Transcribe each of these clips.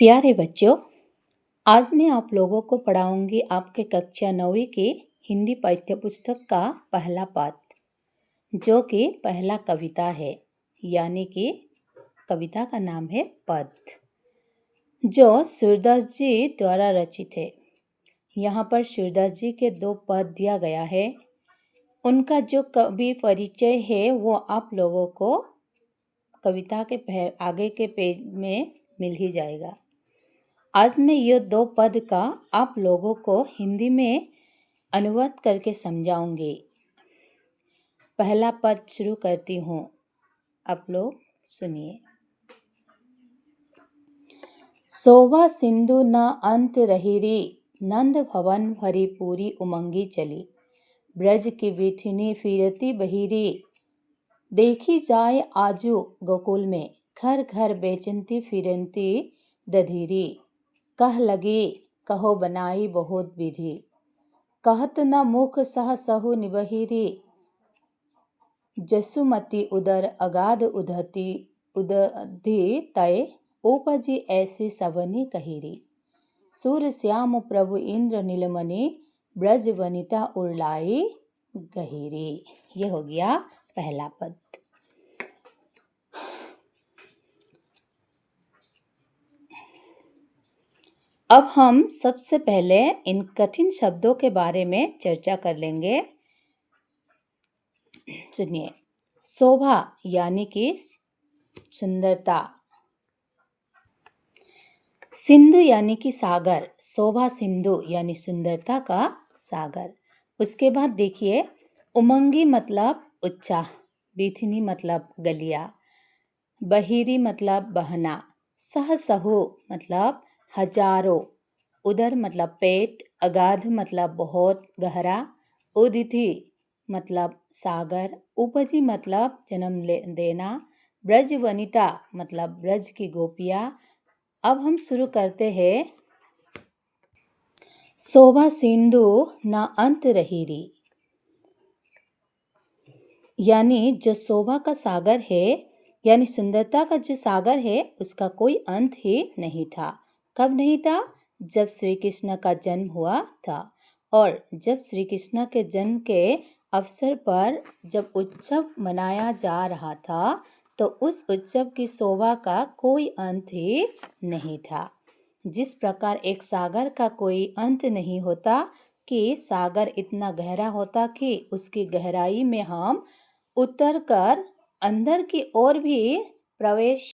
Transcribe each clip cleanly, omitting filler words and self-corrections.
प्यारे बच्चों, आज मैं आप लोगों को पढ़ाऊंगी आपके कक्षा 9वीं की हिंदी पाठ्यपुस्तक का पहला पाठ, जो कि पहला कविता है। यानी कि कविता का नाम है पद, जो सूरदास जी द्वारा रचित है। यहाँ पर सूरदास जी के 2 पद दिया गया है। उनका जो कवि परिचय है वो आप लोगों को कविता के आगे के पेज में मिल ही जाएगा। आज मैं ये 2 पद का आप लोगों को हिंदी में अनुवाद करके समझाऊंगी। पहला पद शुरू करती हूँ, आप लोग सुनिए। शोभा सिंधु न अंत रहिरी, नंद भवन भरी पूरी उमंगी चली। ब्रज की विथिनी फिरती बहिरी, देखी जाए आजू गोकुल में। घर घर बेचंती फिरंती दधीरी, कह लगी कहो बनाई बहुत विधि। कहत न मुख सह सहु निबहिरी, जसुमती उदर अगाध उदधि तय। उपजी ऐसी सबनी कहिरी, सूर श्याम प्रभु इंद्र नीलमणि। ब्रज वनिता उर्लाई गहिरी। ये हो गया पहला पद। अब हम सबसे पहले इन कठिन शब्दों के बारे में चर्चा कर लेंगे। सुनिए। शोभा यानी कि सुंदरता, सिंधु यानी कि सागर, शोभा सिंधु यानी सुंदरता का सागर। उसके बाद देखिए, उमंगी मतलब उत्साह, बीथनी मतलब गलिया, बहिरी मतलब बहना, सह सहु मतलब हजारों, उदर मतलब पेट, अगाध मतलब बहुत गहरा, उदिति मतलब सागर, उपजी मतलब जन्म देना, ब्रज वनिता मतलब ब्रज की गोपियाँ। अब हम शुरू करते हैं। शोभा सिंधु न अंत रहिरी, यानी जो शोभा का सागर है, यानी सुंदरता का जो सागर है, उसका कोई अंत ही नहीं था। कब नहीं था? जब श्री कृष्ण का जन्म हुआ था। और जब श्री कृष्ण के जन्म के अवसर पर जब उत्सव मनाया जा रहा था, तो उस उत्सव की शोभा का कोई अंत ही नहीं था। जिस प्रकार एक सागर का कोई अंत नहीं होता, कि सागर इतना गहरा होता कि उसकी गहराई में हम उतर कर अंदर की ओर भी प्रवेश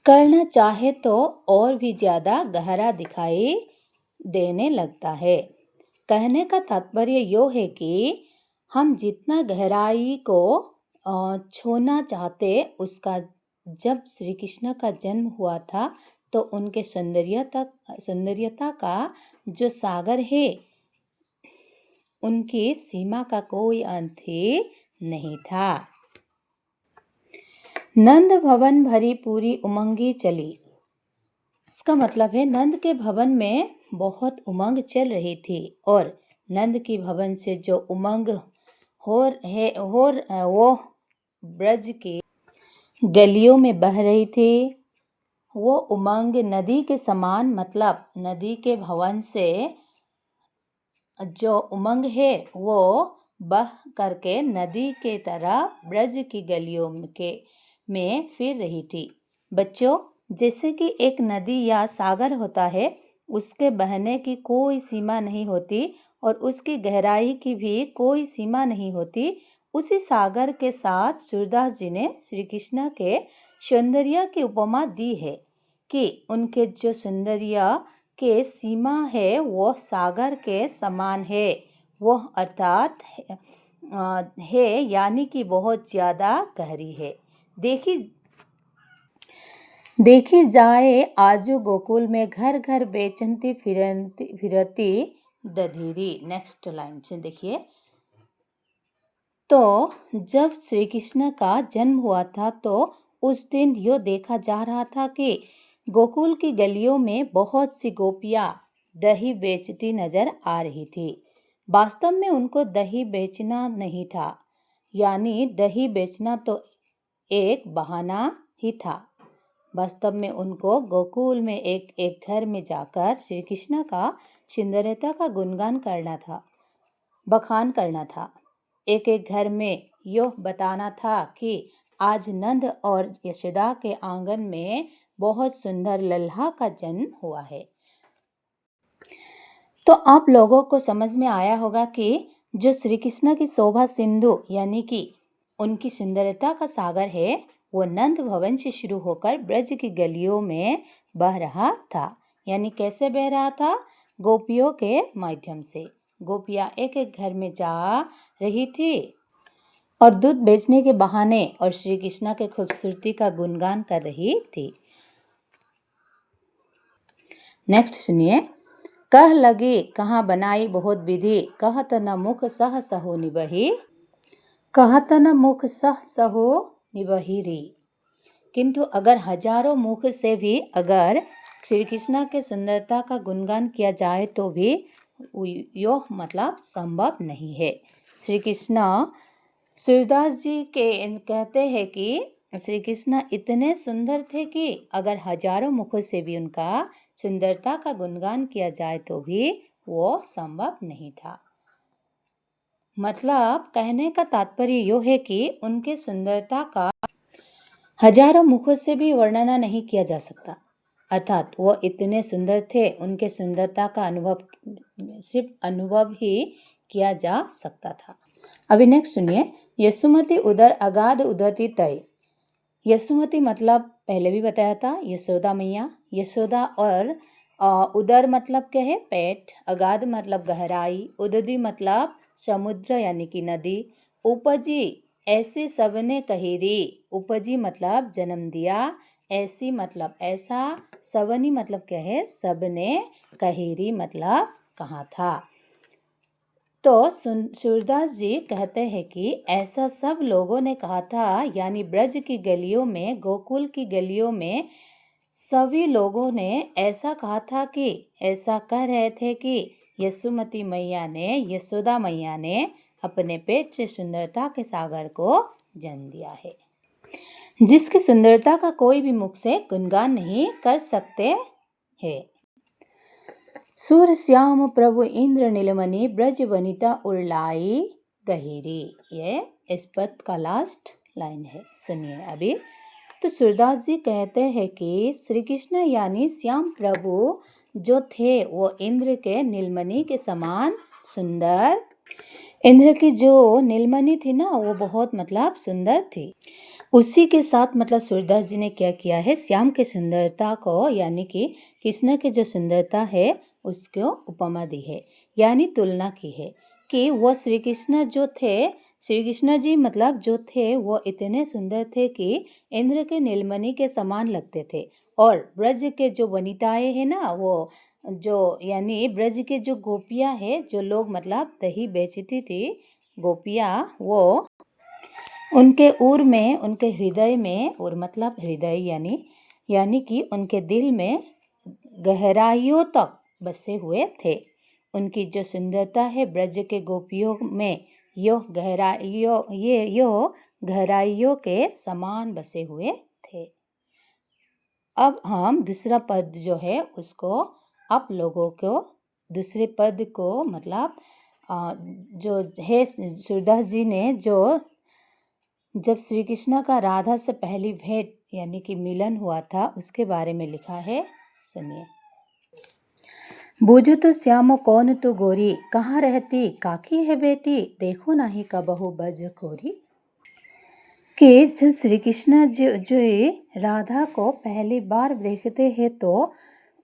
करना चाहे तो और भी ज्यादा गहरा दिखाई देने लगता है। कहने का तात्पर्य यो है कि हम जितना गहराई को छूना चाहते, उसका जब श्री कृष्ण का जन्म हुआ था, तो उनके सौंदर्यता का जो सागर है, उनकी सीमा का कोई अंत ही नहीं था। नंद भवन भरी पूरी उमंगी चली, इसका मतलब है नंद के भवन में बहुत उमंग चल रही थी, और नंद की भवन से जो उमंग वो ब्रज की गलियों में बह रही थी। वो उमंग नदी के समान, मतलब नदी के भवन से जो उमंग है वो बह करके नदी के तरह ब्रज की गलियों में फिर रही थी। बच्चों, जैसे कि एक नदी या सागर होता है, उसके बहने की कोई सीमा नहीं होती और उसकी गहराई की भी कोई सीमा नहीं होती, उसी सागर के साथ सूरदास जी ने श्री कृष्ण के सौंदर्य की उपमा दी है कि उनके जो सौंदर्य के सीमा है वो सागर के समान है। वो अर्थात है यानी कि बहुत ज़्यादा गहरी है। देखी जाए आजू गोकुल में, घर घर बेचंती फिरती दधीरी। नेक्स्ट लाइन से देखिए। तो जब श्री कृष्ण का जन्म हुआ था, तो उस दिन यो देखा जा रहा था कि गोकुल की गलियों में बहुत सी गोपियाँ दही बेचती नजर आ रही थी। वास्तव में उनको दही बेचना नहीं था, यानी दही बेचना तो एक बहाना ही था। वास्तव में उनको गोकुल में एक एक घर में जाकर श्री कृष्ण का सुंदरता का गुणगान करना था, बखान करना था। एक एक घर में यह बताना था कि आज नंद और यशोदा के आंगन में बहुत सुंदर लल्हा का जन्म हुआ है। तो आप लोगों को समझ में आया होगा कि जो श्री कृष्ण की शोभा सिंधु यानी कि उनकी सुंदरता का सागर है, वो नंद भवन से शुरू होकर ब्रज की गलियों में बह रहा था। यानी कैसे बह रहा था? गोपियों के माध्यम से। गोपियाँ एक एक घर में जा रही थी और दूध बेचने के बहाने और श्री कृष्ण के खूबसूरती का गुणगान कर रही थी। नेक्स्ट सुनिए। कह लगी कहाँ बनाई बहुत विधि, कहत न मुख सह सहो निबही, कहत न मुख सह सहो निबही री। किंतु अगर हजारों मुख से भी अगर श्री कृष्ण के सुंदरता का गुणगान किया जाए तो भी यह मतलब संभव नहीं है। श्री कृष्ण सूरदास जी के कहते हैं कि श्री कृष्ण इतने सुंदर थे कि अगर हजारों मुखों से भी उनका सुंदरता का गुणगान किया जाए तो भी वो संभव नहीं था। मतलब कहने का तात्पर्य यह है कि उनके सुंदरता का हजारों मुखों से भी वर्णना नहीं किया जा सकता। अर्थात वो इतने सुंदर थे, उनके सुंदरता का अनुभव सिर्फ अनुभव ही किया जा सकता था। अभी नेक्स्ट सुनिए। यशोमती उदर अगाध उदरती तय। यशोमती मतलब पहले भी बताया था, यशोदा मैया। यशोदा और उदर मतलब क्या है? पेट। अगाध मतलब गहराई। उदती मतलब समुद्र यानी कि नदी। उपजी ऐसे सबने कही। उपजी मतलब जन्म दिया। ऐसी मतलब ऐसा। सबनी मतलब क्या है? सबने। कही मतलब कहा था। तो सूरदास जी कहते हैं कि ऐसा सब लोगों ने कहा था, यानी ब्रज की गलियों में, गोकुल की गलियों में सभी लोगों ने ऐसा कहा था कि ऐसा कह रहे थे कि यशोमती मैया ने, यशोदा मैया ने अपने पेट से सुंदरता के सागर को जन्म दिया है, जिसकी सुंदरता का कोई भी मुख से गुणगान नहीं कर सकते हैं। सूर श्याम प्रभु इंद्र नीलमणि ब्रज वनिता उड़लाई गहिरी। ये इस पद का लास्ट लाइन है, सुनिए अभी। तो सूरदास जी कहते हैं कि श्री कृष्ण यानी श्याम प्रभु जो थे वो इंद्र के नीलमणि के समान सुंदर। इंद्र की जो नीलमणि थी ना, वो बहुत मतलब सुंदर थी। उसी के साथ मतलब सूरदास जी ने क्या किया है, श्याम के सुंदरता को यानी कि कृष्ण के जो सुंदरता है उसको उपमा दी है, यानी तुलना की है कि वो श्री कृष्ण जो थे, श्री कृष्ण जी मतलब जो थे वो इतने सुंदर थे कि इंद्र के नीलमणि के समान लगते थे। और ब्रज के जो वनिताएं हैं ना, वो जो यानी ब्रज के जो गोपियां है, जो लोग मतलब दही बेचती थी गोपियां, वो उनके उर में, उनके हृदय में, उर मतलब हृदय यानी कि उनके दिल में गहराइयों तक बसे हुए थे। उनकी जो सुंदरता है ब्रज के गोपियों में, यो गहराइयों के समान बसे हुए थे। अब हम दूसरा पद जो है उसको आप लोगों को दूसरे पद को मतलब जो है सूरदास जी ने जो जब श्री कृष्ण का राधा से पहली भेंट यानी कि मिलन हुआ था उसके बारे में लिखा है, सुनिए। बूझो तो श्याम कौन तू गोरी, कहाँ रहती काकी है बेटी, देखो नाही कबहू बज खोरी। कि जब श्री कृष्ण जो राधा को पहली बार देखते हैं तो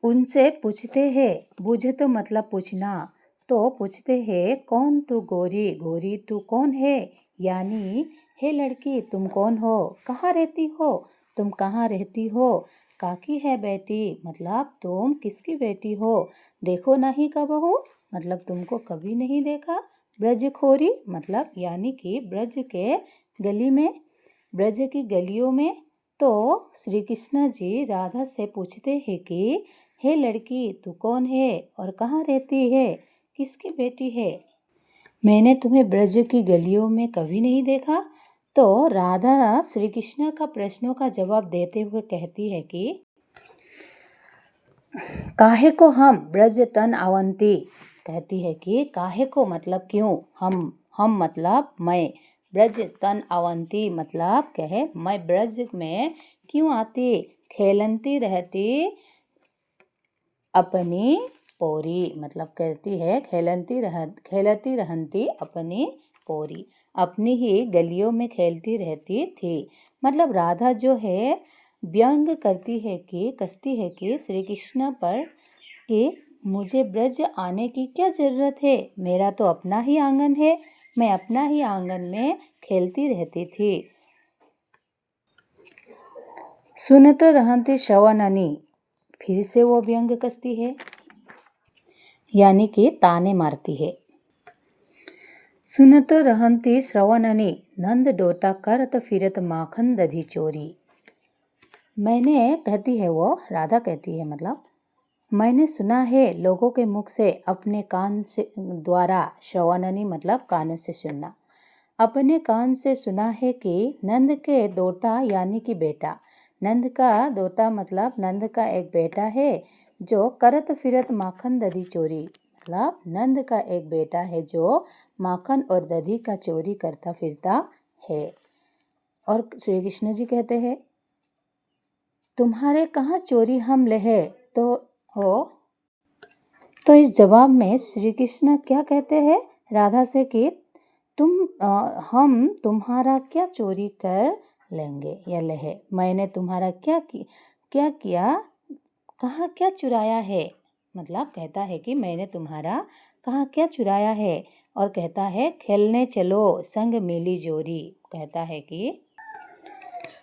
उनसे पूछते हैं, बूझे तो मतलब पूछना, तो पूछते हैं कौन तू गोरी, गोरी तू कौन है, यानी हे लड़की तुम कौन हो, कहाँ रहती हो, तुम कहाँ रहती हो, काकी है बेटी मतलब तुम किसकी बेटी हो, देखो नहीं कबहू मतलब तुमको कभी नहीं देखा, ब्रजखोरी मतलब यानी कि ब्रज के गली में, ब्रज की गलियों में। तो श्री कृष्ण जी राधा से पूछते हैं कि हे लड़की तू कौन है और कहाँ रहती है, किसकी बेटी है, मैंने तुम्हें ब्रज की गलियों में कभी नहीं देखा, तो राधा श्री कृष्ण का प्रश्नों का जवाब देते हुए कहती है कि काहे को हम ब्रज तन अवंती, कहती है कि काहे को मतलब क्यों, हम मतलब मैं, ब्रज तन अवंती मतलब कहे मैं ब्रज में क्यों आती, खेलती रहती अपनी पोरी, मतलब कहती है खेलती रहती अपनी पोरी, अपनी ही गलियों में खेलती रहती थी। मतलब राधा जो है व्यंग करती है कि कसती है कि श्री कृष्ण पर कि मुझे ब्रज आने की क्या ज़रूरत है, मेरा तो अपना ही आंगन है, मैं अपना ही आंगन में खेलती रहती थी। सुनत रहती श्रवणनी, फिर से वो व्यंग कसती है, यानी कि ताने मारती है। सुनत रहती श्रवणनी, नंद डोटा करत फिरत माखन दधी चोरी। मैंने, कहती है वो, राधा कहती है मतलब, मैंने सुना है लोगों के मुख से अपने कान से द्वारा, श्रवणनी मतलब कानों से सुनना, अपने कान से सुना है कि नंद के दोटा यानी कि बेटा, नंद का दोटा मतलब नंद का एक बेटा है जो करत फिरत माखन दधी चोरी, मतलब नंद का एक बेटा है जो माखन और दधी का चोरी करता फिरता है। और श्री कृष्ण जी कहते हैं तुम्हारे कहाँ चोरी हम लहे तो हो। तो इस जवाब में श्री कृष्ण क्या कहते हैं राधा से कि हम तुम्हारा क्या चोरी कर लेंगे या लहे, मैंने तुम्हारा क्या किया, कहाँ क्या चुराया है, मतलब कहता है कि मैंने तुम्हारा कहाँ क्या चुराया है। और कहता है खेलने चलो संग मिली जोड़ी, कहता है कि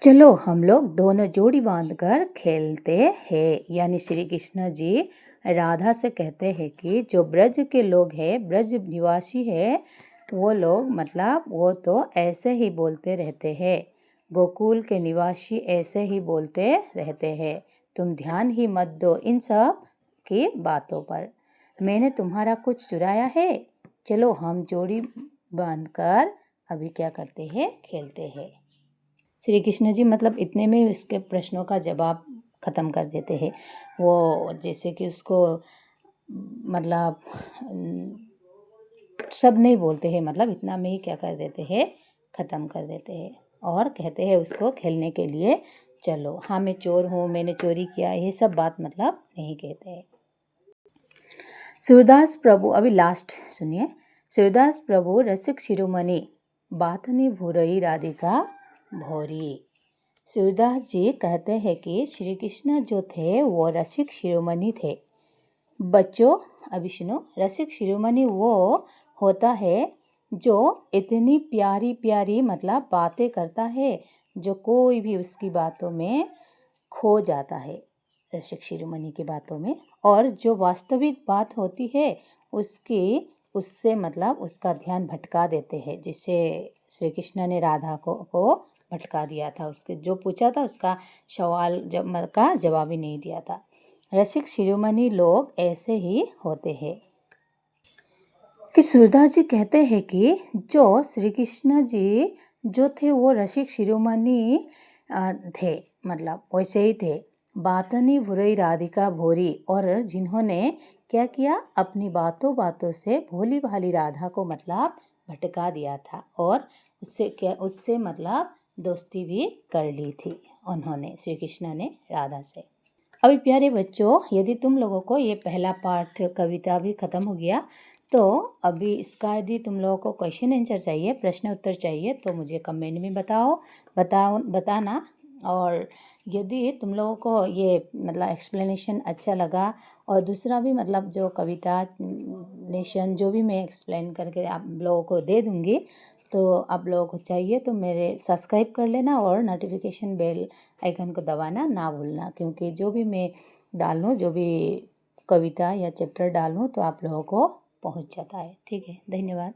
चलो हम लोग दोनों जोड़ी बांधकर खेलते हैं। यानी श्री कृष्ण जी राधा से कहते हैं कि जो ब्रज के लोग हैं, ब्रज निवासी है, वो लोग मतलब वो तो ऐसे ही बोलते रहते हैं, गोकुल के निवासी ऐसे ही बोलते रहते हैं, तुम ध्यान ही मत दो इन सब की बातों पर, मैंने तुम्हारा कुछ चुराया है, चलो हम जोड़ी बांधकर अभी क्या करते हैं, खेलते हैं। श्री कृष्ण जी मतलब इतने में उसके प्रश्नों का जवाब ख़त्म कर देते हैं। वो जैसे कि उसको मतलब सब नहीं बोलते हैं, मतलब इतना में ही क्या कर देते हैं, ख़त्म कर देते हैं। और कहते हैं उसको खेलने के लिए चलो, हाँ मैं चोर हूँ, मैंने चोरी किया, ये सब बात मतलब नहीं कहते हैं। सूरदास प्रभु, अभी लास्ट सुनिए। सूरदास प्रभु रसिक शिरोमणि, बातनी भूरई राधिका भौरी। सूरदास जी कहते हैं कि श्री कृष्ण जो थे वो रसिक शिरोमणि थे। बच्चों अभी सुनो, रसिक शिरोमणि वो होता है जो इतनी प्यारी प्यारी मतलब बातें करता है जो कोई भी उसकी बातों में खो जाता है, रसिक शिरोमणि की बातों में। और जो वास्तविक बात होती है उससे मतलब उसका ध्यान भटका देते हैं, जिससे श्री कृष्ण ने राधा को भटका दिया था, उसके जो पूछा था उसका सवाल का जवाब ही नहीं दिया था। रसिक शिरोमणि लोग ऐसे ही होते हैं। कि सूरदास जी कहते हैं कि जो श्री कृष्ण जी जो थे वो रसिक शिरोमणि थे, मतलब वैसे ही थे, बातनी भुरई राधिका भोरी, और जिन्होंने क्या किया, अपनी बातों से भोली भाली राधा को मतलब भटका दिया था, और उससे मतलब दोस्ती भी कर ली थी उन्होंने, श्री कृष्ण ने राधा से। अभी प्यारे बच्चों, यदि तुम लोगों को ये पहला पाठ कविता भी ख़त्म हो गया, तो अभी इसका यदि तुम लोगों को क्वेश्चन आंसर चाहिए, प्रश्न उत्तर चाहिए, तो मुझे कमेंट में बताना। और यदि तुम लोगों को ये मतलब एक्सप्लेनेशन अच्छा लगा, और दूसरा भी मतलब जो कविता लेसन जो भी मैं एक्सप्लेन करके आप लोगों को दे दूँगी, तो आप लोगों को चाहिए तो मेरे सब्सक्राइब कर लेना और नोटिफिकेशन बेल आइकन को दबाना ना भूलना, क्योंकि जो भी मैं डालूँ, जो भी कविता या चैप्टर डालूँ, तो आप लोगों को पहुंच जाता है। ठीक है, धन्यवाद।